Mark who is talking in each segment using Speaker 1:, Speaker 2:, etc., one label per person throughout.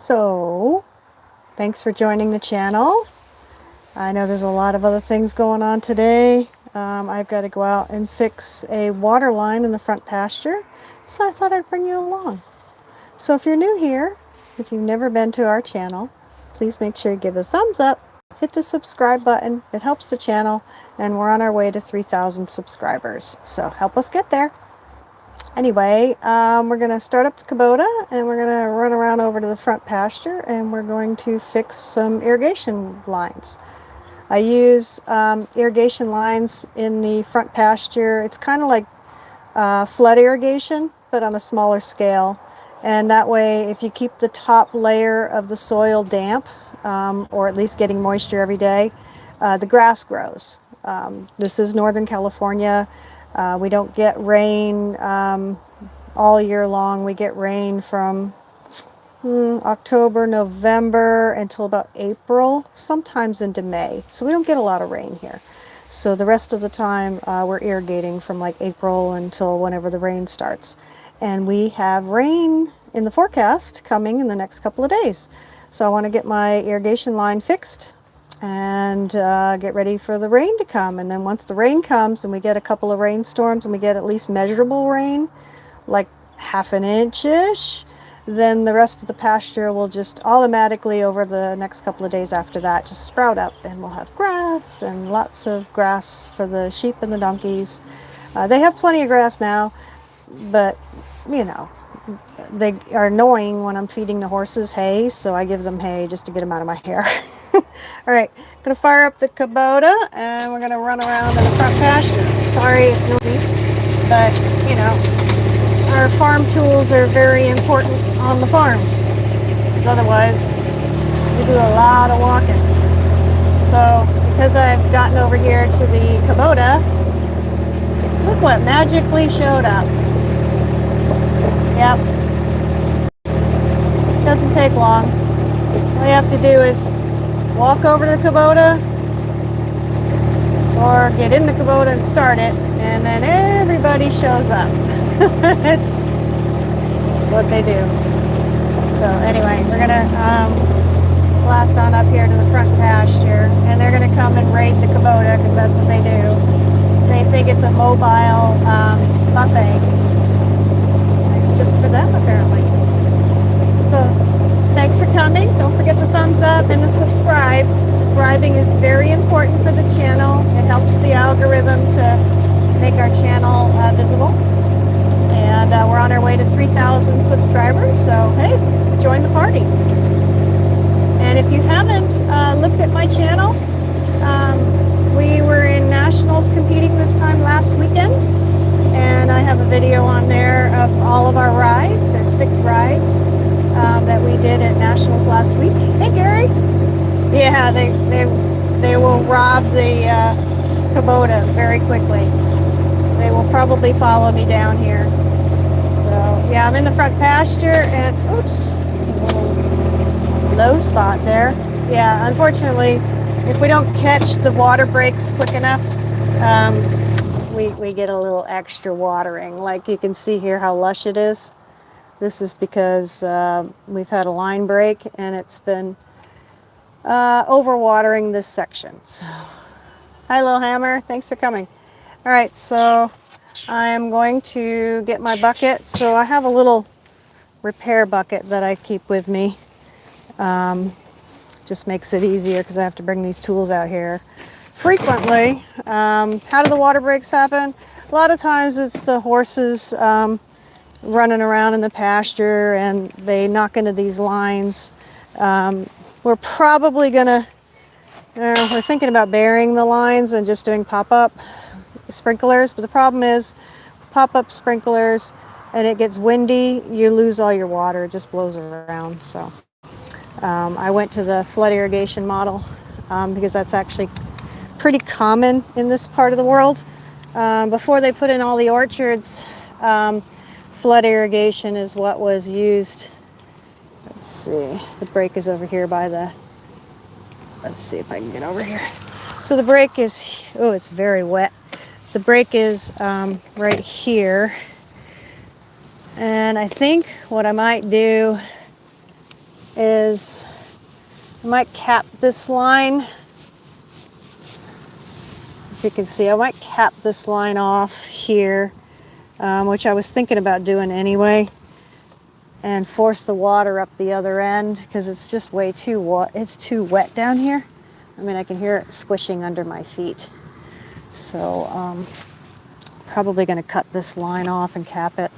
Speaker 1: So, thanks for joining the channel. I know there's a lot of other things going on today. I've got to go out and fix a water line in the front pasture, so I thought I'd bring you along. So if you're new here, if you've never been to our channel, please make sure you give a thumbs up, hit the subscribe button. It helps the channel, and we're on our way to 3,000 subscribers, so help us get there. Anyway, we're going to start up the Kubota, and we're going to run around over to the front pasture, and we're going to fix some irrigation lines. I use irrigation lines in the front pasture. It's kind of like flood irrigation, but on a smaller scale. And that way, if you keep the top layer of the soil damp, or at least getting moisture every day, the grass grows. This is Northern California. We don't get rain all year long. We get rain from October, November until about April, sometimes into May. So we don't get a lot of rain here. So the rest of the time we're irrigating from like April until whenever the rain starts. And we have rain in the forecast coming in the next couple of days. So I want to get my irrigation line fixed and get ready for the rain to come. And then once the rain comes and we get a couple of rainstorms and we get at least measurable rain, like half an inch-ish, then the rest of the pasture will just automatically over the next couple of days after that just sprout up, and we'll have grass, and lots of grass for the sheep and the donkeys. They have plenty of grass now, but you know, they are annoying when I'm feeding the horses hay, so I give them hay just to get them out of my hair. All right, gonna fire up the Kubota, and we're gonna run around in the front pasture. Sorry it's noisy, but you know, our farm tools are very important on the farm, because otherwise we do a lot of walking. So because I've gotten over here to the Kubota, look what magically showed up. Yep, doesn't take long. All you have to do is walk over to the Kubota or get in the Kubota and start it, and then everybody shows up. It's what they do. So anyway, we're gonna blast on up here to the front pasture, and they're gonna come and raid the Kubota because that's what they do. They think it's a mobile buffet. It's just for them apparently. So thanks for coming. Don't forget the thumbs up and the subscribe. Subscribing is very important for the channel. It helps the algorithm to make our channel visible. And we're on our way to 3,000 subscribers, so hey, join the party. And if you haven't looked at my channel, we were in nationals competing this time last weekend, and I have a video on there of all of our rides. There's 6 rides that we did at nationals last week. Hey Gary. Yeah, they will rob the Kubota very quickly. They will probably follow me down here. So yeah, I'm in the front pasture, and oops, a little low spot there. Yeah, unfortunately, if we don't catch the water breaks quick enough, we get a little extra watering. Like you can see here how lush it is. This is because we've had a line break, and it's been overwatering this section. So, hi Lilhammer, thanks for coming. All right, so I'm going to get my bucket. So I have a little repair bucket that I keep with me. Just makes it easier because I have to bring these tools out here frequently. How do the water breaks happen? A lot of times it's the horses running around in the pasture, and they knock into these lines. We're probably gonna, we're thinking about burying the lines and just doing pop-up sprinklers, but the problem is with pop-up sprinklers and it gets windy, you lose all your water. It just blows around. So I went to the flood irrigation model because that's actually pretty common in this part of the world. Before they put in all the orchards, flood irrigation is what was used. Let's see, the break is over here by the, let's see if I can get over here. So the break is, oh, it's very wet. The break is right here. And I think what I might do is I might cap this line. If you can see, I might cap this line off here, which I was thinking about doing anyway, and force the water up the other end because it's just way too it's too wet down here. I mean, I can hear it squishing under my feet. So probably going to cut this line off and cap it.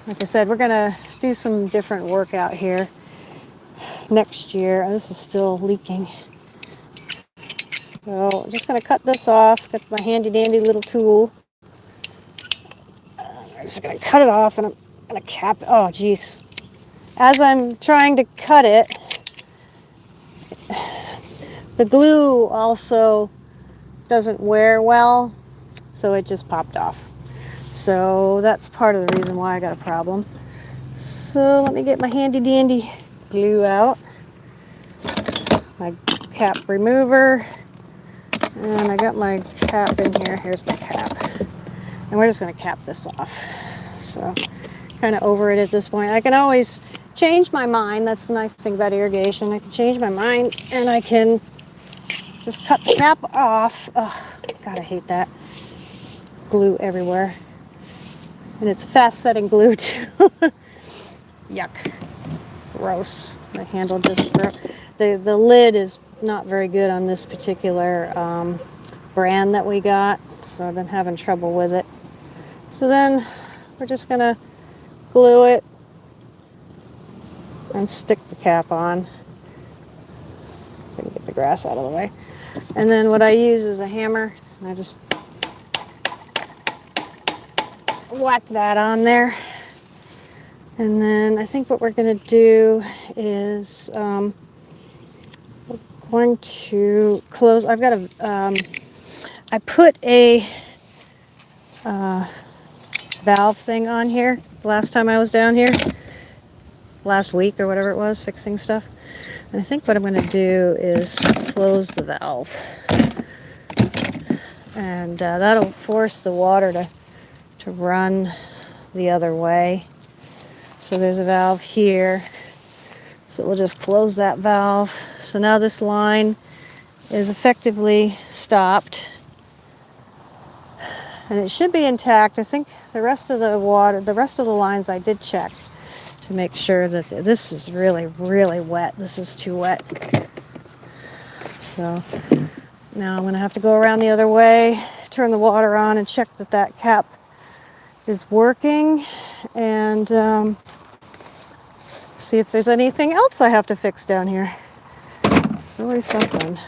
Speaker 1: Like I said, we're going to do some different work out here next year. Oh, this is still leaking. So I'm just going to cut this off. Got my handy dandy little tool. I'm just going to cut it off, and I'm going to cap it. Oh, geez. As I'm trying to cut it, the glue also doesn't wear well, so it just popped off. So that's part of the reason why I got a problem. So let me get my handy dandy glue out. My cap remover. And I got my cap in here. Here's my cap. And we're just going to cap this off. So kind of over it at this point. I can always change my mind. That's the nice thing about irrigation. I can change my mind and I can just cut the cap off. Oh, God, I hate that. Glue everywhere. And it's fast setting glue too. Yuck. Gross. My handle just broke. The lid is not very good on this particular brand that we got, so I've been having trouble with it. So then we're just going to glue it and stick the cap on. Gonna get the grass out of the way. And then what I use is a hammer, and I just whack that on there. And then I think what we're going to do is we're going to close. I've got a I put a valve thing on here last time I was down here, last week or whatever it was, fixing stuff. And I think what I'm going to do is close the valve, and that'll force the water to run the other way. So there's a valve here, so we'll just close that valve. So now this line is effectively stopped, and it should be intact. I think the rest of the lines I did check to make sure that this is really, really wet. This is too wet. So now I'm going to have to go around the other way, turn the water on, and check that that cap is working, and see if there's anything else I have to fix down here. There's always something.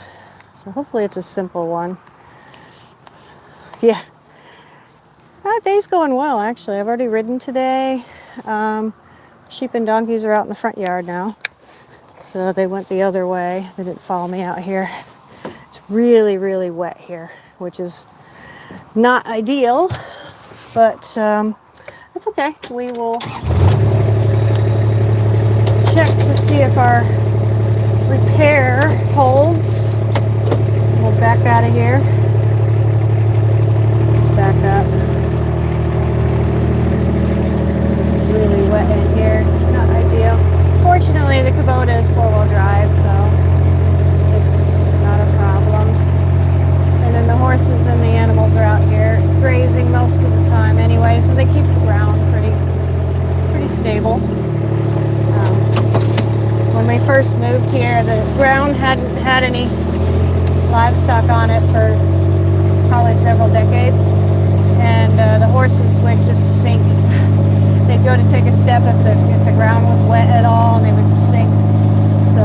Speaker 1: So hopefully it's a simple one. Yeah. Day's going well, actually. I've already ridden today. Sheep and donkeys are out in the front yard now. So they went the other way. They didn't follow me out here. It's really, really wet here, which is not ideal, but it's okay. We will check to see if our repair holds. We'll back out of here. Let's back up. This is really wet in here. Not ideal. Fortunately, the Kubota is four-wheel drive, so it's not a problem. And then the horses and the animals are out here grazing most of the time anyway, so they keep the ground pretty stable. When we first moved here, the ground hadn't had any livestock on it for probably several decades, and the horses would just sink. They'd go to take a step if the ground was wet at all, and they would sink. So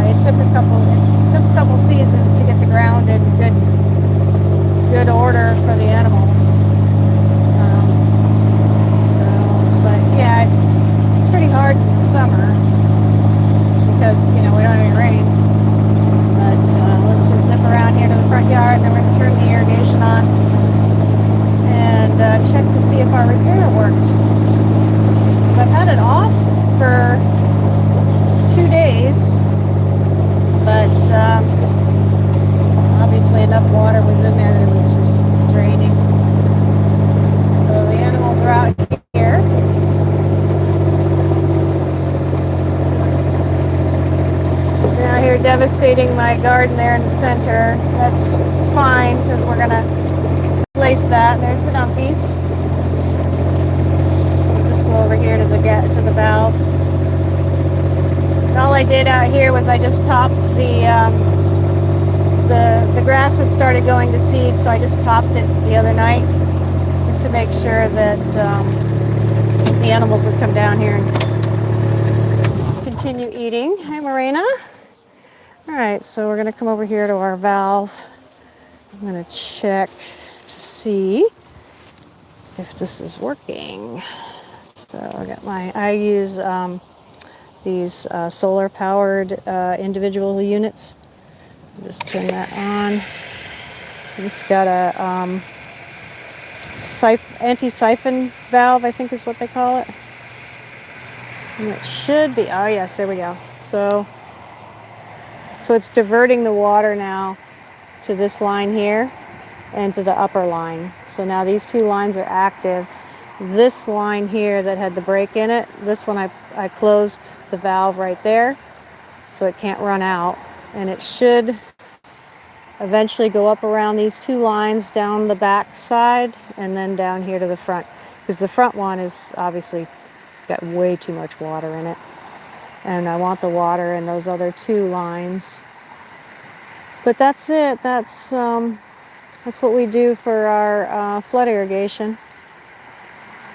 Speaker 1: it took a couple seasons to get the ground in good order for the animals. But yeah, it's pretty hard in the summer because we don't have any rain. But let's just zip around here to the front yard, and then we're going to turn the irrigation on and check to see if our repair worked. Because I've had it off for 2 days, but obviously enough water was in there that it was just draining. So the animals are out here. devastating my garden there in the center. That's fine because we're going to replace that. There's the dumpies. So we'll just go over here to the valve. And all I did out here was I just topped the grass had started going to seed, so I just topped it the other night just to make sure that the animals would come down here and continue eating. Hi, Morena. All right, so we're going to come over here to our valve. I'm going to check to see if this is working. So I use these solar powered individual units. I'll just turn that on. It's got a anti-siphon valve, I think is what they call it. And it should be, oh yes, there we go. So it's diverting the water now to this line here and to the upper line. So now these two lines are active. This line here that had the break in it, this one I closed the valve right there so it can't run out. And it should eventually go up around these two lines down the back side and then down here to the front. Because the front one is obviously got way too much water in it. And I want the water in those other two lines. But that's it. That's what we do for our flood irrigation.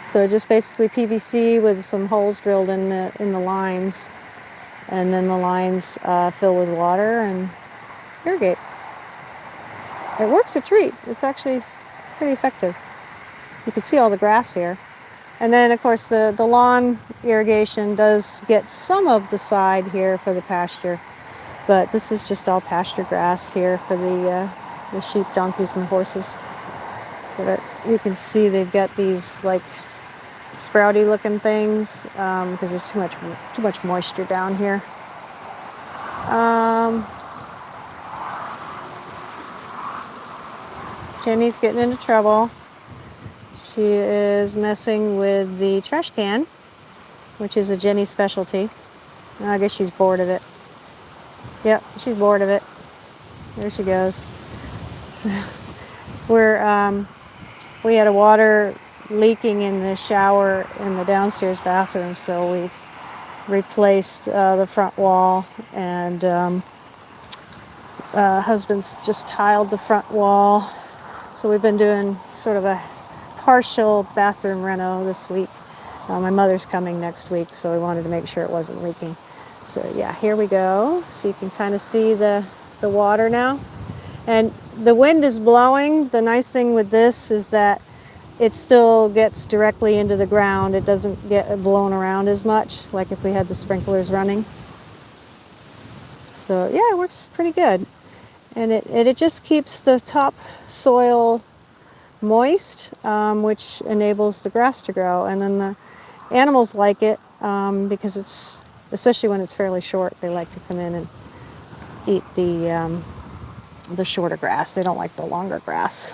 Speaker 1: So just basically PVC with some holes drilled in the lines, and then the lines fill with water and irrigate. It works a treat. It's actually pretty effective. You can see all the grass here. And then of course the lawn irrigation does get some of the side here for the pasture, but this is just all pasture grass here for the sheep, donkeys, and horses. But you can see they've got these like sprouty looking things because there's too much moisture down here. Jenny's getting into trouble. She is messing with the trash can, which is a Jenny specialty. I guess she's bored of it. Yep, she's bored of it. There she goes. So we had a water leaking in the shower in the downstairs bathroom, so we replaced the front wall, and husband's just tiled the front wall. So we've been doing sort of a partial bathroom reno this week. My mother's coming next week, so we wanted to make sure it wasn't leaking. So yeah, here we go. So you can kind of see the water now. And the wind is blowing. The nice thing with this is that it still gets directly into the ground. It doesn't get blown around as much, like if we had the sprinklers running. So yeah, it works pretty good. And it just keeps the top soil moist, which enables the grass to grow. And then the animals like it because it's, especially when it's fairly short, they like to come in and eat the shorter grass. They don't like the longer grass.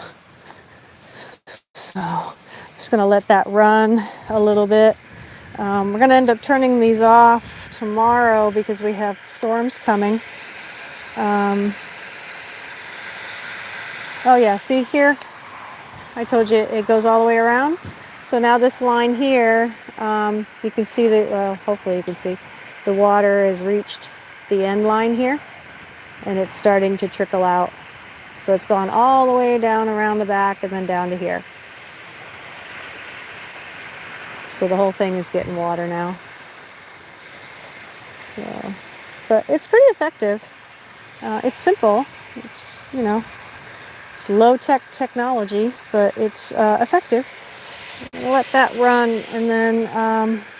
Speaker 1: So I'm just going to let that run a little bit. We're going to end up turning these off tomorrow because we have storms coming. Oh yeah, see here? I told you it goes all the way around. So now this line here, you can see well, hopefully you can see, the water has reached the end line here, and it's starting to trickle out. So it's gone all the way down around the back and then down to here. So the whole thing is getting water now. So, but it's pretty effective. It's simple. It's, you know, it's low-tech technology, but it's effective. We'll let that run, and then,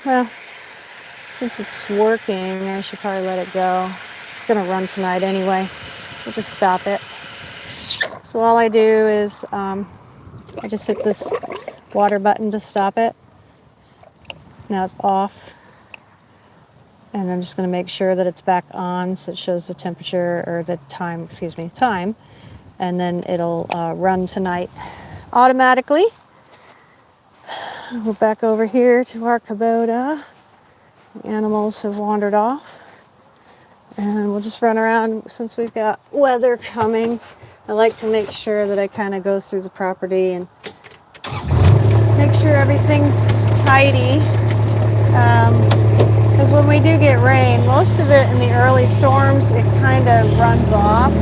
Speaker 1: well, since it's working, I should probably let it go. It's going to run tonight anyway. We'll just stop it. So all I do is I just hit this water button to stop it. Now it's off. And I'm just going to make sure that it's back on so it shows the temperature, or the time, excuse me, time. And then it'll run tonight automatically. We're back over here to our Kubota. The animals have wandered off. And we'll just run around since we've got weather coming. I like to make sure that I kind of go through the property and make sure everything's tidy. Because when we do get rain, most of it in the early storms, it kind of runs off.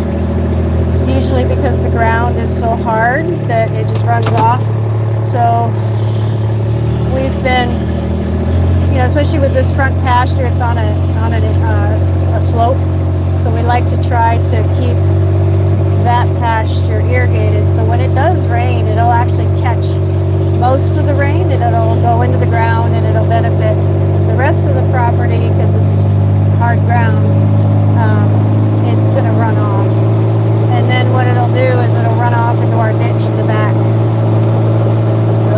Speaker 1: Usually because the ground is so hard that it just runs off. So we've been, you know, especially with this front pasture, it's on a slope. So we like to try to keep that pasture irrigated. So when it does rain, it'll actually catch most of the rain and it'll go into the ground and it'll benefit the rest of the property because it's hard ground. It's going to run off. And then what it'll do is it'll run off into our ditch in the back. So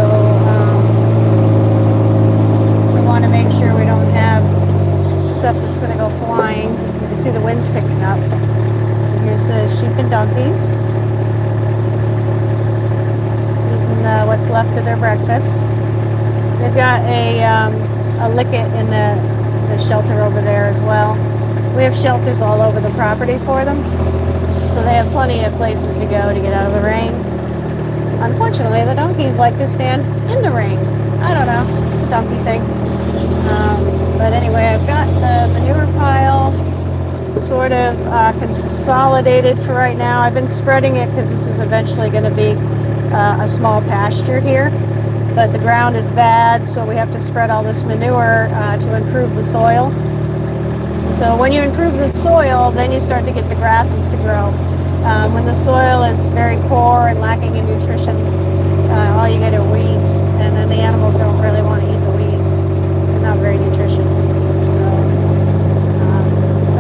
Speaker 1: we want to make sure we don't have stuff that's going to go flying. You can see the wind's picking up. So here's the sheep and donkeys eating what's left of their breakfast. They've got a licket in the shelter over there as well. We have shelters all over the property for them. So they have plenty of places to go to get out of the rain. Unfortunately, the donkeys like to stand in the rain. I don't know, it's a donkey thing. But anyway, I've got the manure pile sort of consolidated for right now. I've been spreading it because this is eventually going to be a small pasture here. But the ground is bad, so we have to spread all this manure to improve the soil. So when you improve the soil, then you start to get the grasses to grow. When the soil is very poor and lacking in nutrition, all you get are weeds, and then the animals don't really want to eat the weeds. It's not very nutritious. So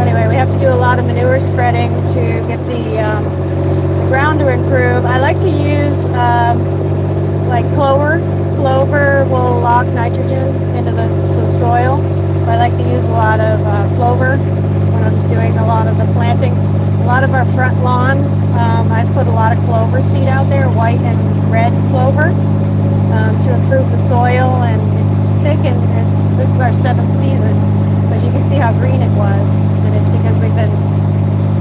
Speaker 1: anyway, we have to do a lot of manure spreading to get the ground to improve. I like to use like clover. Clover will lock nitrogen into the soil. So I like to use a lot of clover when I'm doing a lot of the planting. A lot of our front lawn, I've put a lot of clover seed out there, white and red clover, to improve the soil. And this is our 7th season, but you can see how green it was. And it's because we've been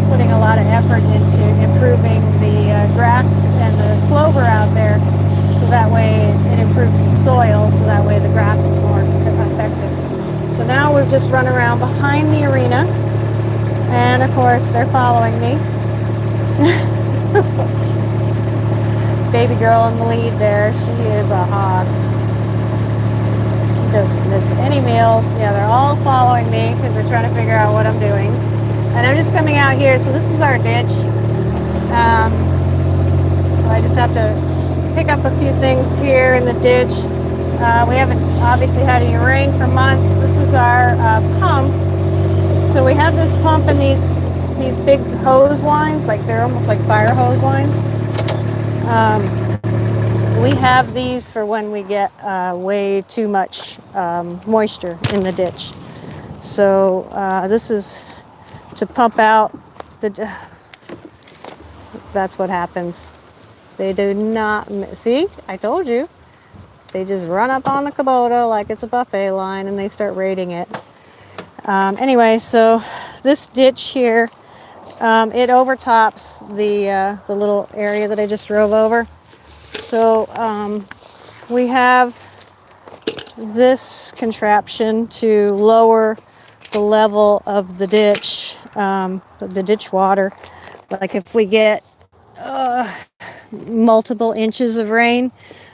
Speaker 1: putting a lot of effort into improving the grass and the clover out there. So that way it improves the soil, so that way the grass is more effective. So now we've just run around behind the arena, and of course they're following me. Baby girl in the lead there, she is a hog. She doesn't miss any meals. Yeah, they're all following me because they're trying to figure out what I'm doing. And I'm just coming out here, so this is our ditch. So I just have to pick up a few things here in the ditch. We haven't obviously had any rain for months. This is our pump. So we have this pump and these big hose lines, like they're almost like fire hose lines. We have these for when we get way too much moisture in the ditch. So this is to pump out that's what happens. They do not, see, I told you. They just run up on the Kubota like it's a buffet line and they start raiding it. Anyway, so this ditch here, it overtops the little area that I just drove over. So we have this contraption to lower the level of the ditch water. Like if we get multiple inches of rain,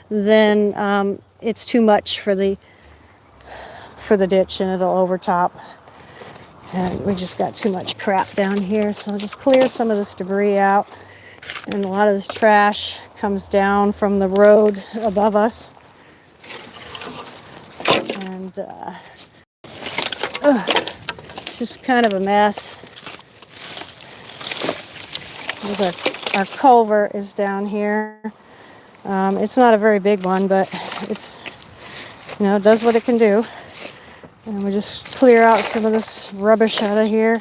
Speaker 1: then it's too much for the ditch and it'll overtop. And we just got too much crap down here, so I'll just clear some of this debris out. And a lot of this trash comes down from the road above us. And it's just kind of a mess. Our culvert is down here. It's not a very big one, but it's, it does what it can do. And we just clear out some of this rubbish out of here.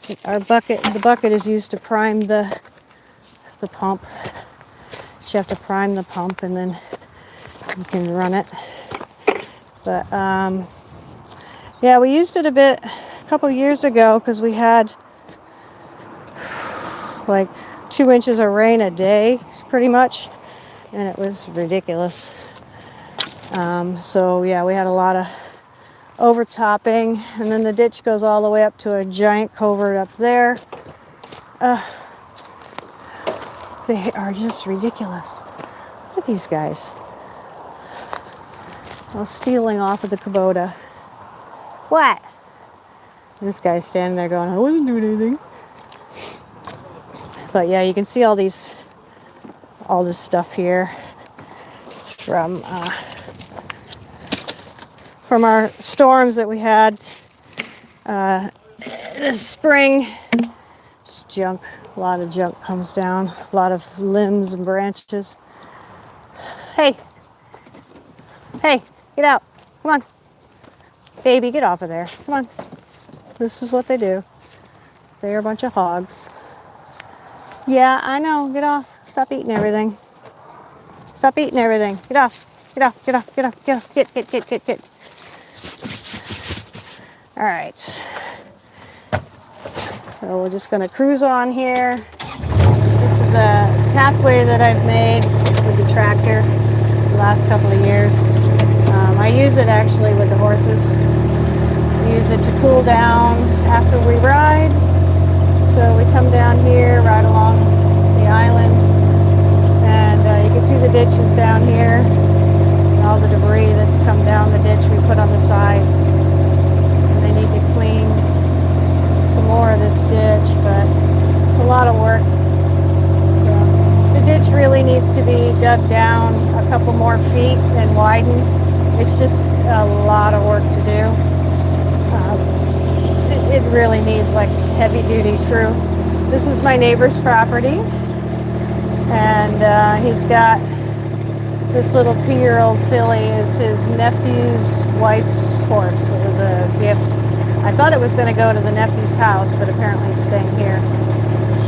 Speaker 1: The bucket is used to prime the pump. You have to prime the pump and then you can run it. But yeah, we used it a bit a couple years ago, because we had like 2 inches of rain a day, pretty much, and it was ridiculous. So yeah, we had a lot of overtopping, and then the ditch goes all the way up to a giant culvert up there. They are just ridiculous. Look at these guys. All stealing off of the Kubota. What? This guy's standing there going, I wasn't doing anything. But yeah, you can see all this stuff here. It's from our storms that we had this spring. Just junk. A lot of junk comes down. A lot of limbs and branches. Hey. Hey, get out. Come on. Baby, get off of there. Come on. This is what they do. They are a bunch of hogs. Yeah, I know. Get off. Stop eating everything. Stop eating everything. Get off. Get off. Get off. Get off. Get off. Get. All right. So we're just going to cruise on here. This is a pathway that I've made with the tractor the last couple of years. I use it actually with the horses. We use it to cool down after we ride. So we come down here, ride along the island, and you can see the ditches down here, and all the debris that's come down the ditch we put on the sides. And they need to clean some more of this ditch, but it's a lot of work. So the ditch really needs to be dug down a couple more feet and widened. It's just a lot of work to do. It really needs like heavy duty crew. This is my neighbor's property, and he's got this little 2-year-old filly is his nephew's wife's horse. It was a gift. I thought it was going to go to the nephew's house, but apparently it's staying here.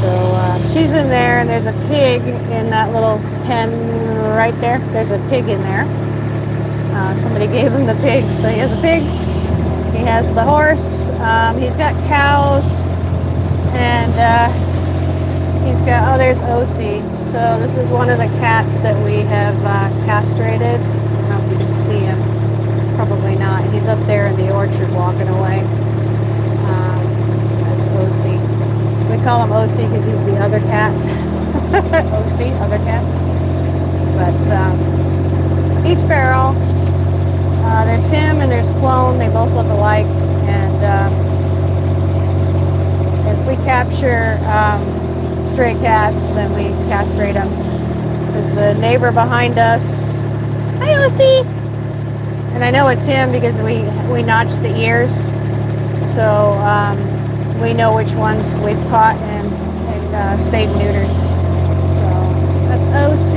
Speaker 1: So she's in there, and there's a pig in that little pen right there. There's a pig in there. Somebody gave him the pig, so he has a pig. He has the horse. He's got cows, and he's got, oh, there's OC. So this is one of the cats that we have castrated. I don't know if you can see him. Probably not. He's up there in the orchard walking away. That's OC. We call him OC because he's the other cat. OC, other cat. But he's feral. There's him and there's Clone. They both look alike. And if we capture stray cats, then we castrate them. There's the neighbor behind us. Hi, OC. And I know it's him because we notch the ears. So we know which ones we've caught and spayed and neutered. So that's OC.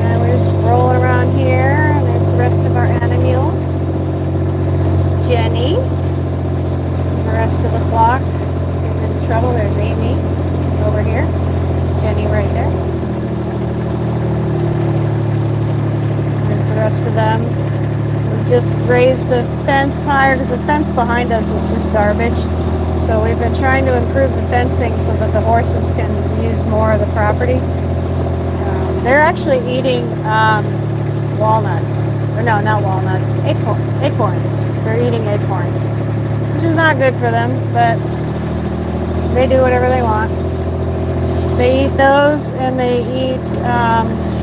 Speaker 1: And we're just rolling around here. And there's the rest of our animals. There's Jenny. And the rest of the flock. Getting in trouble. There's Amy over here. Jenny right there. There's the rest of them. We just raised the fence higher because the fence behind us is just garbage. So we've been trying to improve the fencing so that the horses can use more of the property. They're actually eating walnuts. Or no, not walnuts. Acorns. They're eating acorns, which is not good for them, but they do whatever they want. They eat those, and they eat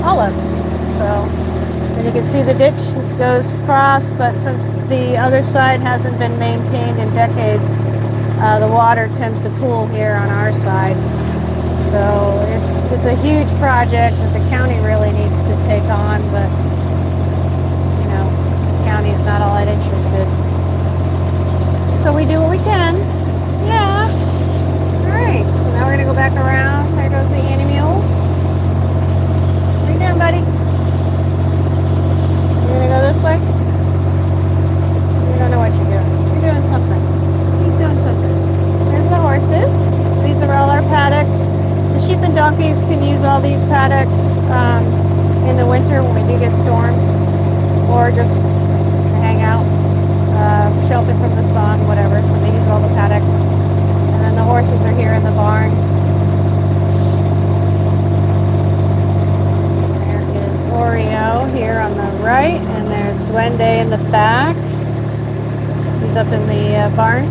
Speaker 1: olives. So, and you can see the ditch goes across, but since the other side hasn't been maintained in decades, the water tends to pool here on our side. So it's a huge project that the county really needs to take on, but you know, the county's not all that interested. So we do what we can. Yeah. All right. So now we're gonna go back around. There goes the animals. What are you doing, buddy? You're gonna go this way? You don't know what you're doing. You're doing something. He's doing something. There's the horses. So these are all our paddocks. The sheep and donkeys can use all these paddocks in the winter when we do get storms, or just to hang out. shelter from the sun, whatever, so they use all the paddocks. And then the horses are here in the barn. There is Oreo here on the right, and there's Duende in the back. He's up in the barn.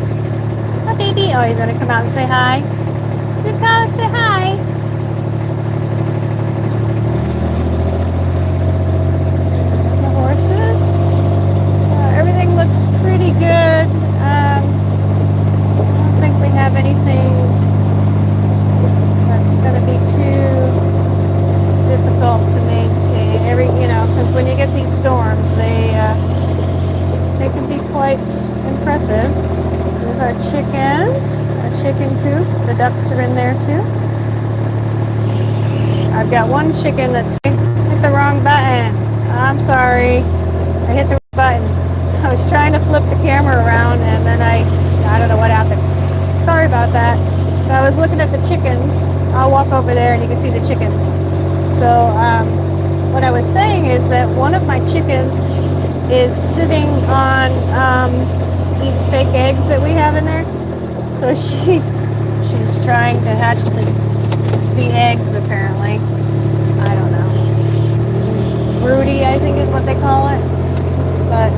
Speaker 1: Hi, baby. Oh, he's going to come out and say hi. Luca, say hi. There's the horses. So everything looks pretty good. I don't think we have anything that's going to be too difficult to maintain. Because when you get these storms, they can be quite impressive. There's our chickens, our chicken coop. The ducks are in there too. I've got one chicken that's hit the wrong button. I'm sorry. I hit the wrong button. I was trying to flip the camera around and then I don't know what happened. Sorry about that. So I was looking at the chickens. I'll walk over there and you can see the chickens. So what I was saying is that one of my chickens is sitting on these fake eggs that we have in there. So she's trying to hatch the eggs apparently. I don't know. Broody, I think is what they call it. But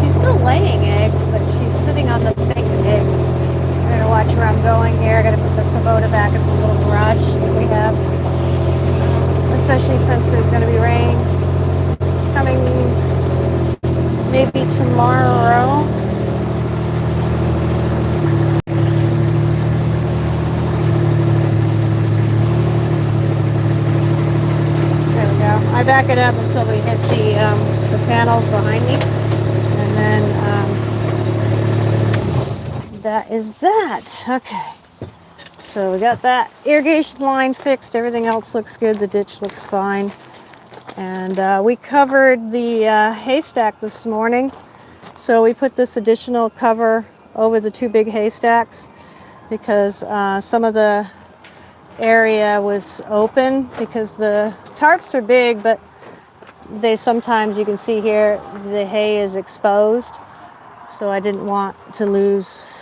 Speaker 1: she's still laying eggs, but she's sitting on the fake eggs. I'm gonna watch where I'm going here. I gotta put the Kubota back in the little garage that we have. Especially since there's gonna be rain coming maybe tomorrow. I back it up until we hit the panels behind me, and then that is that. Okay, so we got that irrigation line fixed. Everything else looks good. The ditch looks fine, and we covered the haystack this morning. So we put this additional cover over the two big haystacks because some of the area was open because the tarps are big, but they sometimes, you can see here, the hay is exposed. So I didn't want to lose,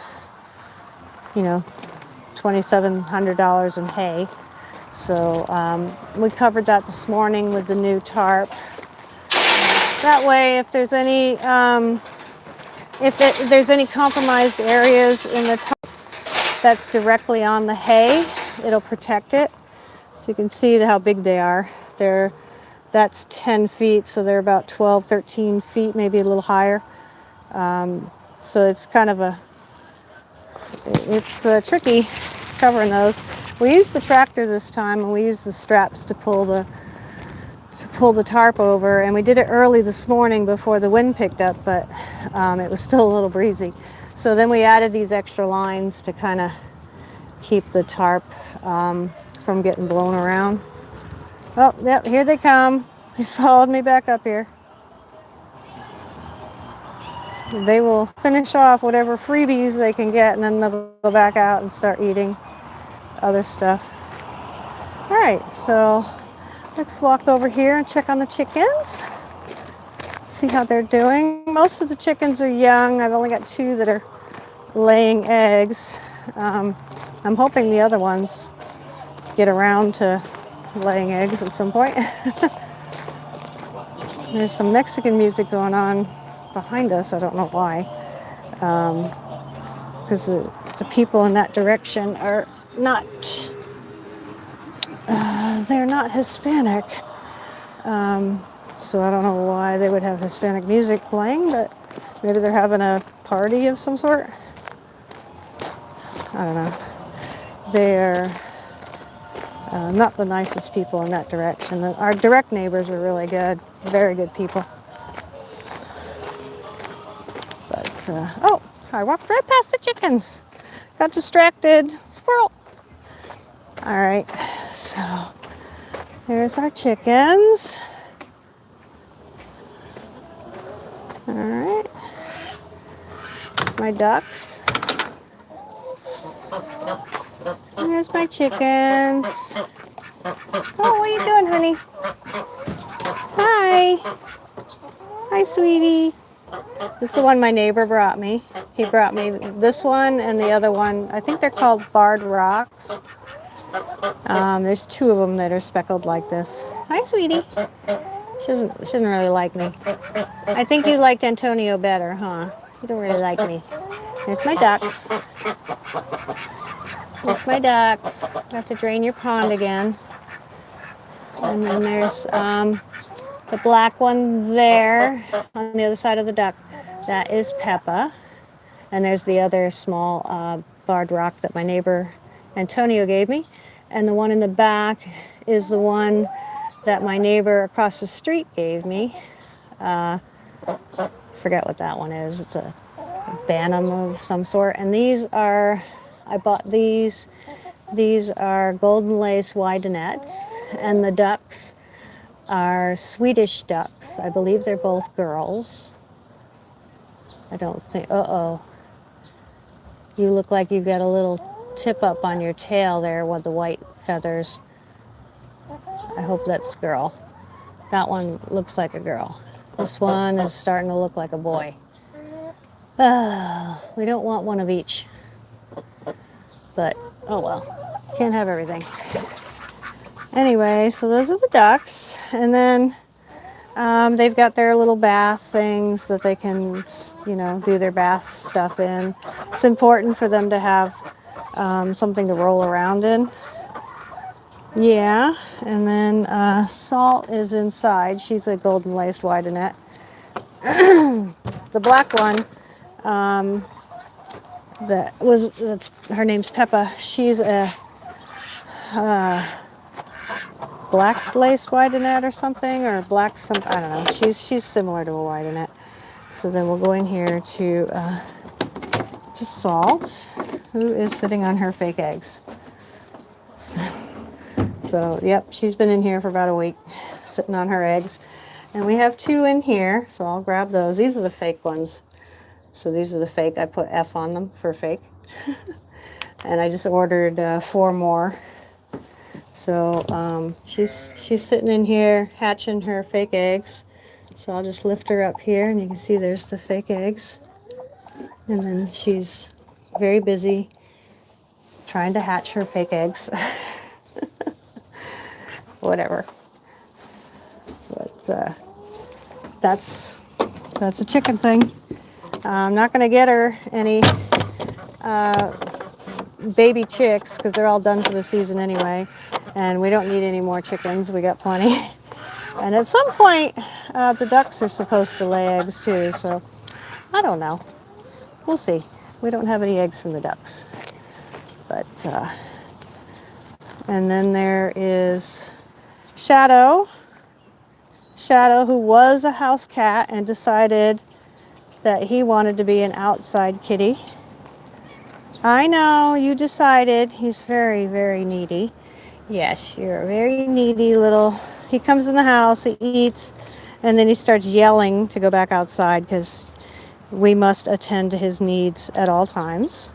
Speaker 1: $2,700 in hay. So we covered that this morning with the new tarp. That way, if there's any there's any compromised areas in the tarp that's directly on the hay, it'll protect it. So you can see how big they are. That's 10 feet, so they're about 12, 13 feet, maybe a little higher. So it's kind of it's tricky covering those. We used the tractor this time, and we used the straps to pull the tarp over, and we did it early this morning before the wind picked up, but it was still a little breezy. So then we added these extra lines to kind of keep the tarp from getting blown around. Oh, yep, here they come. They followed me back up here. They will finish off whatever freebies they can get, and then they'll go back out and start eating other stuff. All right, so let's walk over here and check on the chickens. See how they're doing. Most of the chickens are young. I've only got two that are laying eggs. I'm hoping the other ones get around to laying eggs at some point. There's some Mexican music going on behind us. I don't know why. Because the people in that direction are not, they're not Hispanic. So I don't know why they would have Hispanic music playing, but maybe they're having a party of some sort. I don't know. They're not the nicest people in that direction. Our direct neighbors are really good, very good people. But, oh, I walked right past the chickens. Got distracted. Squirrel. All right, so there's our chickens. All right. My ducks. There's my chickens. Oh, what are you doing, honey? Hi. Hi, sweetie. This is the one my neighbor brought me. He brought me this one and the other one. I think they're called barred rocks. There's two of them that are speckled like this. Hi, sweetie. She doesn't really like me. I think you liked Antonio better, huh? You don't really like me. There's my ducks. There's my ducks. You have to drain your pond again. And then there's the black one there on the other side of the duck. That is Peppa. And there's the other small barred rock that my neighbor Antonio gave me. And the one in the back is the one that my neighbor across the street gave me. Forget what that one is. It's a Bantam of some sort. And these are, I bought these. These are golden lace widenettes. And the ducks are Swedish ducks. I believe they're both girls. I don't think, uh-oh. You look like you've got a little tip up on your tail there with the white feathers. I hope that's girl. That one looks like a girl. This one is starting to look like a boy. We don't want one of each. But, oh well, can't have everything. Anyway, so those are the ducks. And then they've got their little bath things that they can, you know, do their bath stuff in. It's important for them to have something to roll around in. Yeah, and then Salt is inside. She's a golden laced widenet. The black one, that's her name's Peppa. She's a black lace widenet or something, or black something. I don't know. She's similar to a widenet. So then we'll go in here to Salt, who is sitting on her fake eggs. So, yep, she's been in here for about a week, sitting on her eggs. And we have two in here, so I'll grab those. These are the fake ones. So these are the fake. I put F on them for fake. And I just ordered 4 more. So she's sitting in here hatching her fake eggs. So I'll just lift her up here, and you can see there's the fake eggs. And then she's very busy trying to hatch her fake eggs. Whatever. But that's a chicken thing. I'm not going to get her any baby chicks because they're all done for the season anyway. And we don't need any more chickens. We got plenty. And at some point, the ducks are supposed to lay eggs too. So I don't know. We'll see. We don't have any eggs from the ducks. But, and then there is Shadow, who was a house cat and decided that he wanted to be an outside kitty. I know, you decided. He's very, very needy. Yes, you're a very needy little... He comes in the house, he eats, and then he starts yelling to go back outside because we must attend to his needs at all times.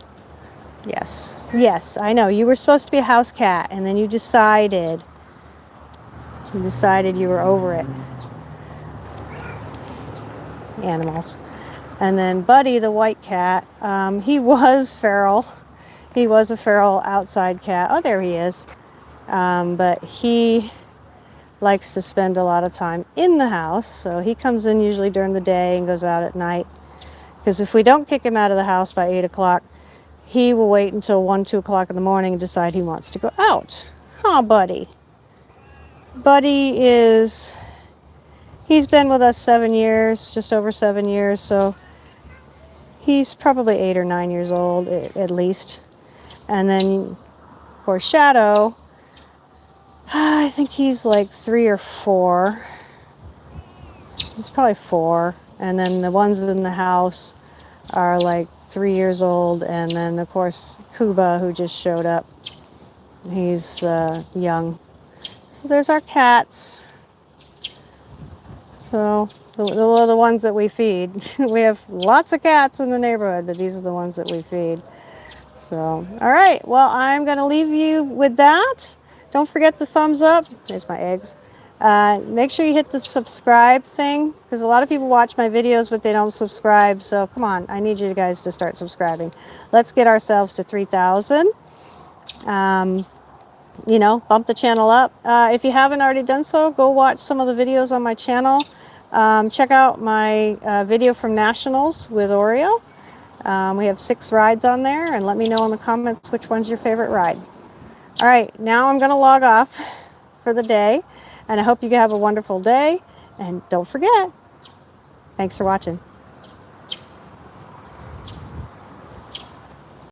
Speaker 1: Yes, yes, I know. You were supposed to be a house cat, and then you decided you were over it. Animals. And then Buddy, the white cat, he was feral. He was a feral outside cat. Oh, there he is. But he likes to spend a lot of time in the house. So he comes in usually during the day and goes out at night. Because if we don't kick him out of the house by 8 o'clock, he will wait until 1, 2 o'clock in the morning and decide he wants to go out. Huh, Buddy. Buddy he's been with us 7 years, just over 7 years, so he's probably 8 or 9 years old at least. And then, of course, Shadow, I think he's like 3 or 4. He's probably 4. And then the ones in the house are like 3 years old. And then, of course, Kuba, who just showed up. He's young. So there's our cats. So the ones that we feed. We have lots of cats in the neighborhood, but these are the ones that we feed. So, all right. Well, I'm going to leave you with that. Don't forget the thumbs up. There's my eggs. Make sure you hit the subscribe thing, because a lot of people watch my videos but they don't subscribe. So come on, I need you guys to start subscribing. Let's get ourselves to 3,000. You know, bump the channel up. If you haven't already done so, go watch some of the videos on my channel. Check out my video from Nationals with Oreo. We have 6 rides on there, and let me know in the comments which one's your favorite ride. All right, now I'm going to log off for the day, and I hope you have a wonderful day. And don't forget, thanks for watching.